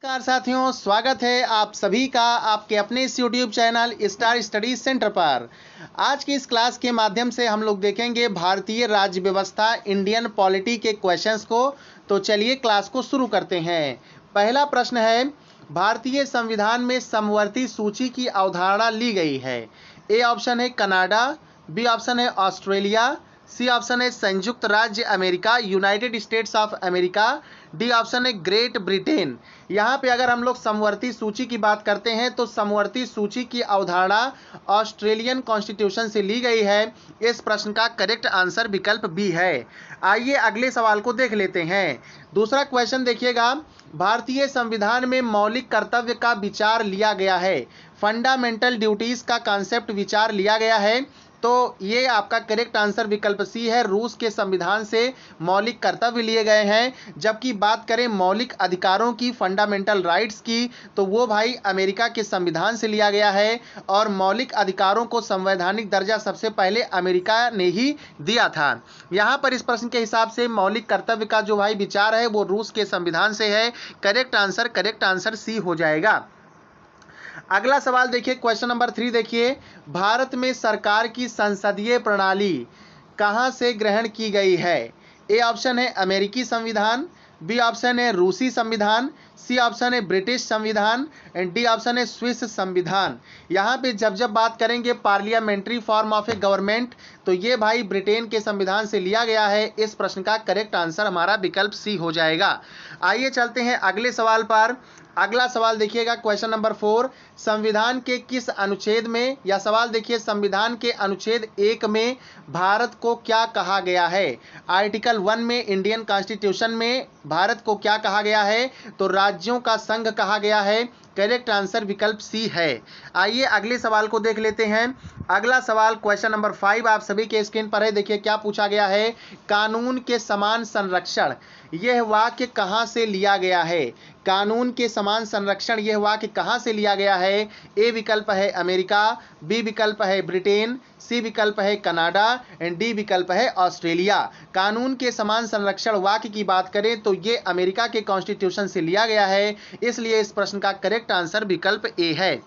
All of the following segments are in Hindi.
नमस्कार साथियों, स्वागत है आप सभी का आपके अपने इस YouTube channel star study centre पर। आज की इस क्लास के माध्यम से हम लोग देखेंगे भारतीय राज्य व्यवस्था इंडियन पॉलिटी के क्वेश्चंस को। तो चलिए क्लास को शुरू करते हैं। पहला प्रश्न है, भारतीय संविधान में समवर्ती सूची की अवधारणा ली गई है। ए ऑप्शन है कनाडा, बी ऑप्शन है ऑस्ट्रेलिया, सी ऑप्शन है संयुक्त राज्य America United states of America, D option है ग्रेट ब्रिटेन। यहाँ पे अगर हम लोग समवर्ती सूची की बात करते हैं तो समवर्ती सूची की अवधारणा ऑस्ट्रेलियन कॉन्स्टिट्यूशन से ली गई है। इस प्रश्न का करेक्ट आंसर विकल्प बी है। आइए अगले सवाल को देख लेते हैं। दूसरा क्वेश्चन देखिएगा, भारतीय संविधान में मौलिक कर्तव्य का विचार लिया गया है। फंडामेंटल ड्यूटीज का कॉन्सेप्ट विचार लिया गया है। तो ये आपका करेक्ट आंसर विकल्प सी है। रूस के संविधान से मौलिक कर्तव्य लिए गए हैं। जबकि बात करें मौलिक अधिकारों की, फंडामेंटल राइट्स की, तो वो भाई अमेरिका के संविधान से लिया गया है। और मौलिक अधिकारों को संवैधानिक दर्जा सबसे पहले अमेरिका ने ही दिया था। यहाँ पर इस प्रश्न के हिसाब से मौलिक कर्तव्य का जो भाई विचार है वो रूस के संविधान से है। करेक्ट आंसर सी हो जाएगा। अगला सवाल देखिए, क्वेश्चन नंबर 3 देखिए, भारत में सरकार की संसदीय प्रणाली कहां से ग्रहण की गई है। ए ऑप्शन है अमेरिकी संविधान, बी ऑप्शन है रूसी संविधान, सी ऑप्शन है ब्रिटिश संविधान एंड डी ऑप्शन है स्विस संविधान। यहाँ पे जब बात करेंगे parliamentary form of A government, तो ये भाई ब्रिटेन के संविधान से लिया गया है। इस प्रश्न का करेक्ट आंसर हमारा विकल्प सी हो जाएगा। आइए चलते हैं अगले सवाल पर। अगला सवाल देखिएगा, क्वेश्चन नंबर 4, संविधान के किस अनुच्छेद में, या सवाल देखिए, संविधान के अनुच्छेद 1 में भारत को क्या कहा गया है। आर्टिकल 1 में इंडियन कॉन्स्टिट्यूशन में भारत को क्या कहा गया है, तो राज्यों का संघ कहा गया है। करेक्ट आंसर विकल्प सी है। आइए अगले सवाल को देख लेते हैं। अगला सवाल क्वेश्चन नंबर 5 आप सभी के स्क्रीन पर है। देखिए क्या पूछा गया है, कानून के समान संरक्षण यह वाक्य कहां से लिया गया है। कानून के समान संरक्षण यह वाक्य कहां से लिया गया है। ए विकल्प है अमेरिका, बी विकल्प है ब्रिटेन, सी विकल्प है कनाडा एंड डी विकल्प है ऑस्ट्रेलिया। कानून के समान संरक्षण वाक्य की बात करें तो ये अमेरिका के कॉन्स्टिट्यूशन से लिया गया है। इसलिए इस प्रश्न का करेक्ट आंसर विकल्प ए है।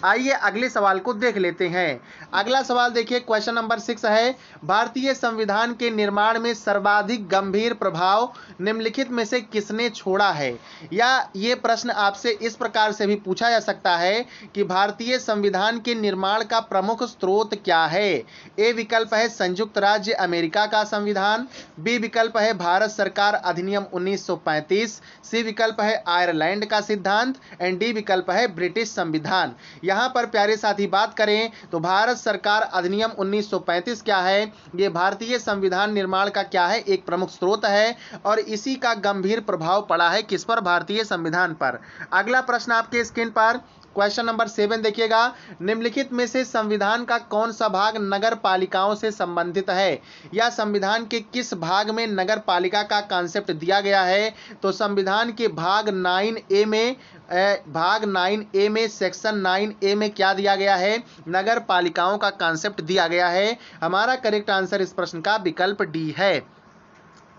आइए अगले सवाल को देख लेते हैं। अगला सवाल देखिए, क्वेश्चन नंबर 6 है, भारतीय संविधान के निर्माण में सर्वाधिक गंभीर प्रभाव निम्नलिखित में से किसने छोड़ा है। या ये प्रश्न आपसे इस प्रकार से भी पूछा जा सकता है कि भारतीय संविधान के निर्माण का प्रमुख स्रोत क्या है। ए विकल्प है संयुक्त राज्य अमेरिका का संविधान, बी विकल्प है भारत सरकार अधिनियम 1935, सी विकल्प है आयरलैंड का सिद्धांत एंड डी विकल्प है ब्रिटिश संविधान। यहाँ पर प्यारे साथी बात करें तो भारत सरकार अधिनियम 1935 क्या है, ये भारतीय संविधान निर्माण का क्या है, एक प्रमुख स्रोत है। और इसी का गंभीर प्रभाव पड़ा है किस पर, भारतीय संविधान पर। अगला प्रश्न आपके स्क्रीन पर क्वेश्चन नंबर 7 देखिएगा, निम्नलिखित में से संविधान का कौन सा भाग नगर पालिकाओं से संबंधित है। या संविधान के किस भाग में नगर पालिका का कॉन्सेप्ट दिया गया है। तो संविधान के भाग 9A में सेक्शन 9A में क्या दिया गया है, नगर पालिकाओं का कॉन्सेप्ट दिया गया है। हमारा करेक्ट आंसर इस प्रश्न का विकल्प डी है।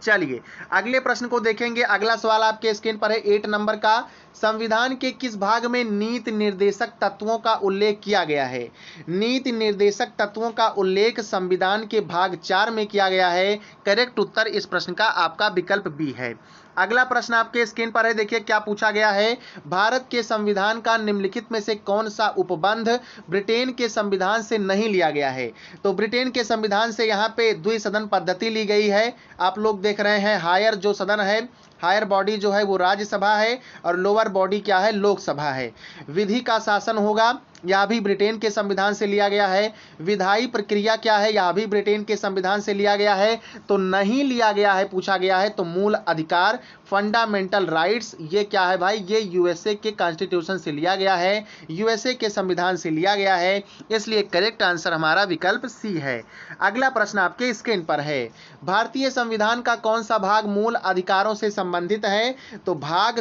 चलिए अगले प्रश्न को देखेंगे। अगला सवाल आपके स्क्रीन पर है 8 नंबर का, संविधान के किस भाग में नीति निर्देशक तत्वों का उल्लेख किया गया है। नीति निर्देशक तत्वों का उल्लेख संविधान के भाग 4 में किया गया है। करेक्ट उत्तर इस प्रश्न का आपका विकल्प बी है। अगला प्रश्न आपके स्क्रीन पर है, देखिए क्या पूछा गया है, भारत के संविधान का निम्नलिखित में से कौन सा उपबंध ब्रिटेन के संविधान से नहीं लिया गया है। तो ब्रिटेन के संविधान से यहाँ पे द्विसदन पद्धति ली गई है। आप लोग देख रहे हैं हायर जो सदन है, हायर बॉडी जो है वो राज्यसभा है और लोअर बॉडी क्या है, लोकसभा है। विधि का शासन होगा, यह भी ब्रिटेन के संविधान से लिया गया है। विधायी प्रक्रिया क्या है, यह भी ब्रिटेन के संविधान से लिया गया है। तो नहीं लिया गया है पूछा गया है, तो मूल अधिकार फंडामेंटल राइट्स ये क्या है भाई, ये यूएसए के कॉन्स्टिट्यूशन से लिया गया है, यूएसए के संविधान से लिया गया है। इसलिए करेक्ट आंसर हमारा विकल्प सी है। अगला प्रश्न आपके स्क्रीन पर है, भारतीय संविधान का कौन सा भाग मूल अधिकारों से संबंधित है। तो भाग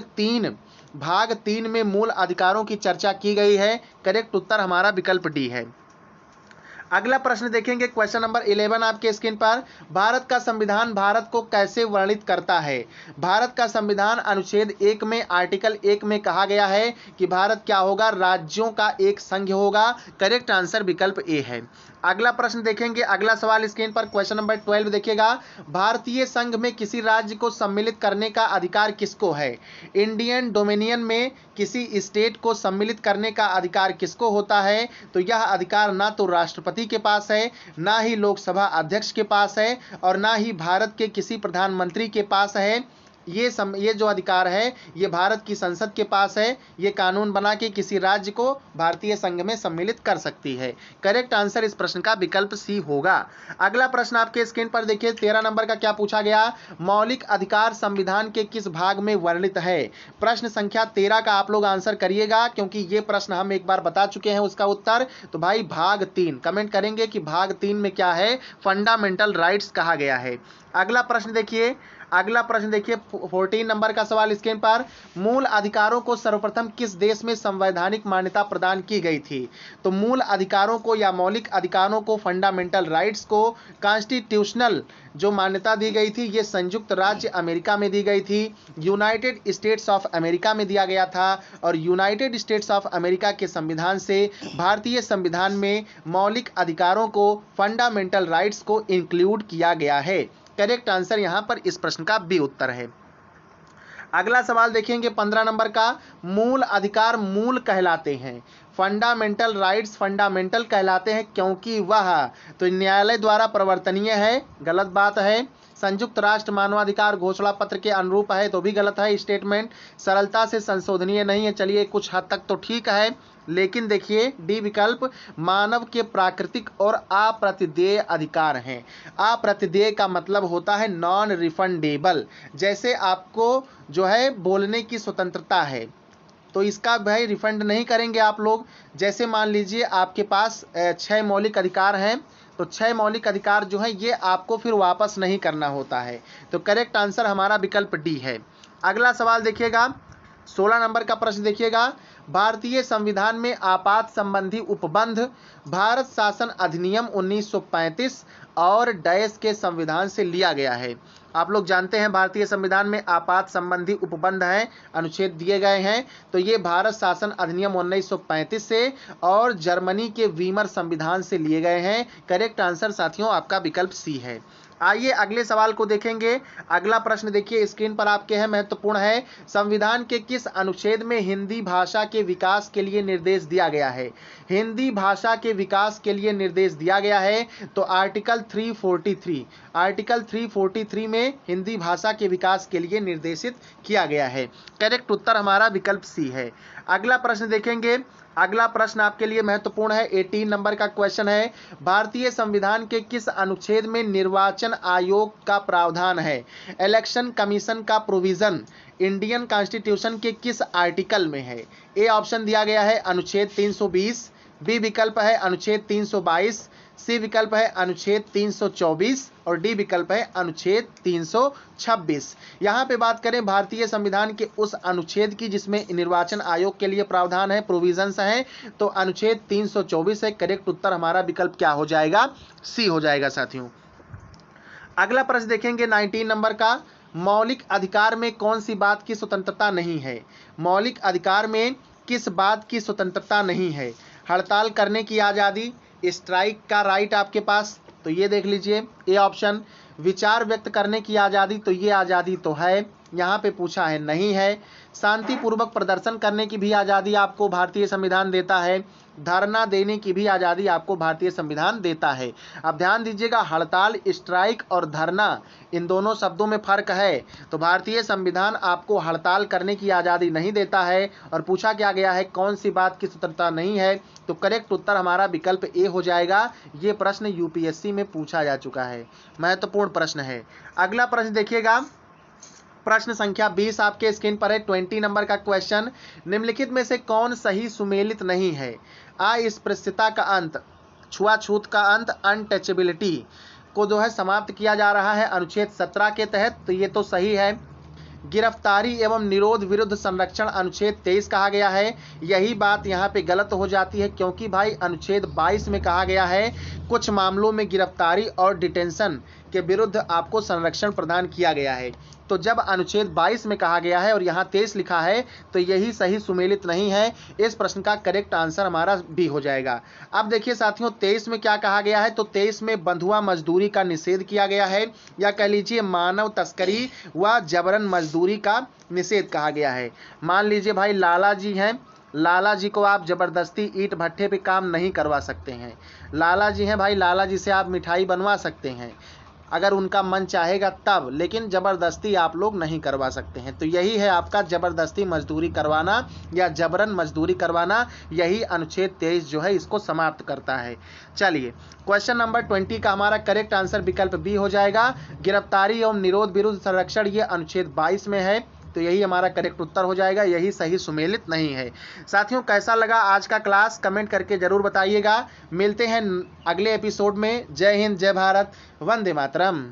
3 में मूल अधिकारों की चर्चा की गई है। करेक्ट उत्तर हमारा विकल्प डी है। अगला प्रश्न देखेंगे, क्वेश्चन नंबर 11 आपके स्क्रीन पर। भारत का संविधान भारत को कैसे वर्णित करता है? भारत का संविधान अनुच्छेद 1 में आर्टिकल 1 में कहा गया है कि भारत क्या होगा? राज्यों का एक संघ होगा। करेक्ट आंसर विकल्प ए है। अगला प्रश्न देखेंगे, अगला सवाल स्क्रीन पर क्वेश्चन नंबर 12 देखिएगा। भारतीय संघ में किसी राज्य को सम्मिलित करने का अधिकार किसको है? इंडियन डोमिनियन में किसी स्टेट को सम्मिलित करने का अधिकार किसको होता है? तो यह अधिकार ना तो राष्ट्रपति के पास है, ना ही लोकसभा अध्यक्ष के पास है, और ना ही भारत के किसी प्रधानमंत्री के पास है। ये जो अधिकार है ये भारत की संसद के पास है। ये कानून बना के किसी राज्य को भारतीय संघ में सम्मिलित कर सकती है। करेक्ट आंसर इस प्रश्न का विकल्प सी होगा। अगला प्रश्न आपके स्क्रीन पर देखिए, 13 नंबर का क्या पूछा गया? मौलिक अधिकार संविधान के किस भाग में वर्णित है? प्रश्न संख्या 13 का आप लोग आंसर करिएगा, क्योंकि ये प्रश्न हम एक बार बता चुके हैं उसका उत्तर। तो भाई भाग 3 कमेंट करेंगे कि भाग 3 में क्या है? फंडामेंटल राइट्स कहा गया है। अगला प्रश्न देखिए, 14 नंबर का सवाल स्क्रीन पर। मूल अधिकारों को सर्वप्रथम किस देश में संवैधानिक मान्यता प्रदान की गई थी? तो मूल अधिकारों को या मौलिक अधिकारों को, फंडामेंटल राइट्स को कॉन्स्टिट्यूशनल जो मान्यता दी गई थी ये संयुक्त राज्य अमेरिका में दी गई थी, यूनाइटेड स्टेट्स ऑफ अमेरिका में दिया गया था। और यूनाइटेड स्टेट्स ऑफ अमेरिका के संविधान से भारतीय संविधान में मौलिक अधिकारों को, फंडामेंटल राइट्स को इंक्लूड किया गया है। करेक्ट आंसर यहां पर इस प्रश्न का बी उत्तर है। अगला सवाल देखेंगे 15 नंबर का। मूल अधिकार मूल कहलाते हैं, फंडामेंटल राइट्स फंडामेंटल कहलाते हैं क्योंकि वह तो न्यायालय द्वारा प्रवर्तनीय है, गलत बात है। संयुक्त राष्ट्र मानवाधिकार घोषणा पत्र के अनुरूप है, तो भी गलत है स्टेटमेंट। सरलता से संशोधनीय नहीं है, चलिए कुछ हद तक तो ठीक है, लेकिन देखिए डी विकल्प मानव के प्राकृतिक और अप्रतिदेय अधिकार हैं। अप्रतिदेय का मतलब होता है नॉन रिफंडेबल। जैसे आपको जो है बोलने की स्वतंत्रता है, तो इसका भाई रिफंड नहीं करेंगे आप लोग। जैसे मान लीजिए आपके पास 6 मौलिक अधिकार हैं, तो 6 मौलिक अधिकार जो है ये आपको फिर वापस नहीं करना होता है। तो करेक्ट आंसर हमारा विकल्प डी है। अगला सवाल देखिएगा, 16 नंबर का प्रश्न देखिएगा। भारतीय संविधान में आपात संबंधी उपबंध भारत शासन अधिनियम 1935 और डैश के संविधान से लिया गया है। आप लोग जानते हैं भारतीय संविधान में आपात संबंधी उपबंध हैं, अनुच्छेद दिए गए हैं। तो ये भारत शासन अधिनियम 1935 से और जर्मनी के वीमर संविधान से लिए गए हैं। करेक्ट आंसर साथियों आपका विकल्प सी है। आइए अगले सवाल को देखेंगे। अगला प्रश्न देखिए स्क्रीन पर आपके है, महत्वपूर्ण है। संविधान के किस अनुच्छेद में हिंदी भाषा के विकास के लिए निर्देश दिया गया है? हिंदी भाषा के विकास के लिए निर्देश दिया गया है तो आर्टिकल 343, आर्टिकल 343 में हिंदी भाषा के विकास के लिए निर्देशित किया गया है। करेक्ट उत्तर हमारा विकल्प सी है। अगला प्रश्न देखेंगे। अगला प्रश्न आपके लिए महत्वपूर्ण है, 18 नंबर का क्वेश्चन है। भारतीय संविधान के किस अनुच्छेद में निर्वाचन आयोग का प्रावधान है? इलेक्शन कमीशन का प्रोविजन इंडियन कॉन्स्टिट्यूशन के किस आर्टिकल में है? ए ऑप्शन दिया गया है अनुच्छेद 320, बी विकल्प है अनुच्छेद 322, सी विकल्प है अनुच्छेद 324 और डी विकल्प है अनुच्छेद 326। यहाँ पे बात करें भारतीय संविधान के उस अनुच्छेद की जिसमें निर्वाचन आयोग के लिए प्रावधान है, प्रोविजंस हैं, तो अनुच्छेद 324 है। करेक्ट उत्तर हमारा विकल्प क्या हो जाएगा? सी हो जाएगा साथियों। अगला प्रश्न देखेंगे 19 नंबर का। मौलिक अधिकार में कौन सी बात की स्वतंत्रता नहीं है? मौलिक अधिकार में किस बात की स्वतंत्रता नहीं है? हड़ताल करने की आज़ादी, स्ट्राइक का राइट आपके पास, तो ये देख लीजिए ए ऑप्शन। विचार व्यक्त करने की आज़ादी, तो ये आज़ादी तो है, यहाँ पे पूछा है नहीं है। शांतिपूर्वक प्रदर्शन करने की भी आज़ादी आपको भारतीय संविधान देता है। धरना देने की भी आज़ादी आपको भारतीय संविधान देता है। अब ध्यान दीजिएगा, हड़ताल, स्ट्राइक और धरना इन दोनों शब्दों में फ़र्क है। तो भारतीय संविधान आपको हड़ताल करने की आज़ादी नहीं देता है। और पूछा क्या गया है कौन सी बात की स्वतंत्रता नहीं है, तो करेक्ट उत्तर हमारा विकल्प ए हो जाएगा। ये प्रश्न यूपीएससी में पूछा जा चुका है, महत्वपूर्ण प्रश्न है। अगला प्रश्न देखिएगा, प्रश्न संख्या 20 आपके स्क्रीन पर है, 20 नंबर का क्वेश्चन। निम्नलिखित में से कौन सही सुमेलित नहीं है? अस्पृश्यता का अंत, छुआछूत का अंत, अनटचेबिलिटी को जो है समाप्त किया जा रहा है अनुच्छेद 17 के तहत, तो ये तो सही है। गिरफ्तारी एवं निरोध विरुद्ध संरक्षण अनुच्छेद 23 कहा गया है। यही बात यहाँ पे गलत हो जाती है, क्योंकि भाई अनुच्छेद 22 में कहा गया है कुछ मामलों में गिरफ्तारी और डिटेंशन के विरुद्ध आपको संरक्षण प्रदान किया गया है। तो जब अनुच्छेद 22 में कहा गया है और यहाँ 23 लिखा है तो यही सही सुमेलित नहीं है। इस प्रश्न का करेक्ट आंसर हमारा बी हो जाएगा। अब देखिए साथियों 23 में क्या कहा गया है, तो 23 में बंधुआ मजदूरी का निषेध किया गया है, या कह लीजिए मानव तस्करी व जबरन मजदूरी का निषेध कहा गया है। मान लीजिए भाई लाला जी हैं, लाला जी को आप जबरदस्ती ईंट भट्ठे पे काम नहीं करवा सकते हैं। लाला जी हैं भाई, लाला जी से आप मिठाई बनवा सकते हैं अगर उनका मन चाहेगा तब, लेकिन ज़बरदस्ती आप लोग नहीं करवा सकते हैं। तो यही है आपका ज़बरदस्ती मजदूरी करवाना या जबरन मजदूरी करवाना, यही अनुच्छेद 23 जो है इसको समाप्त करता है। चलिए क्वेश्चन नंबर 20 का हमारा करेक्ट आंसर विकल्प बी हो जाएगा। गिरफ्तारी एवं निरोध विरुद्ध संरक्षण ये अनुच्छेद 22 में है, तो यही हमारा करेक्ट उत्तर हो जाएगा, यही सही सुमेलित नहीं है। साथियों कैसा लगा आज का क्लास कमेंट करके जरूर बताइएगा। मिलते हैं अगले एपिसोड में। जय हिंद, जय भारत, वंदे मातरम।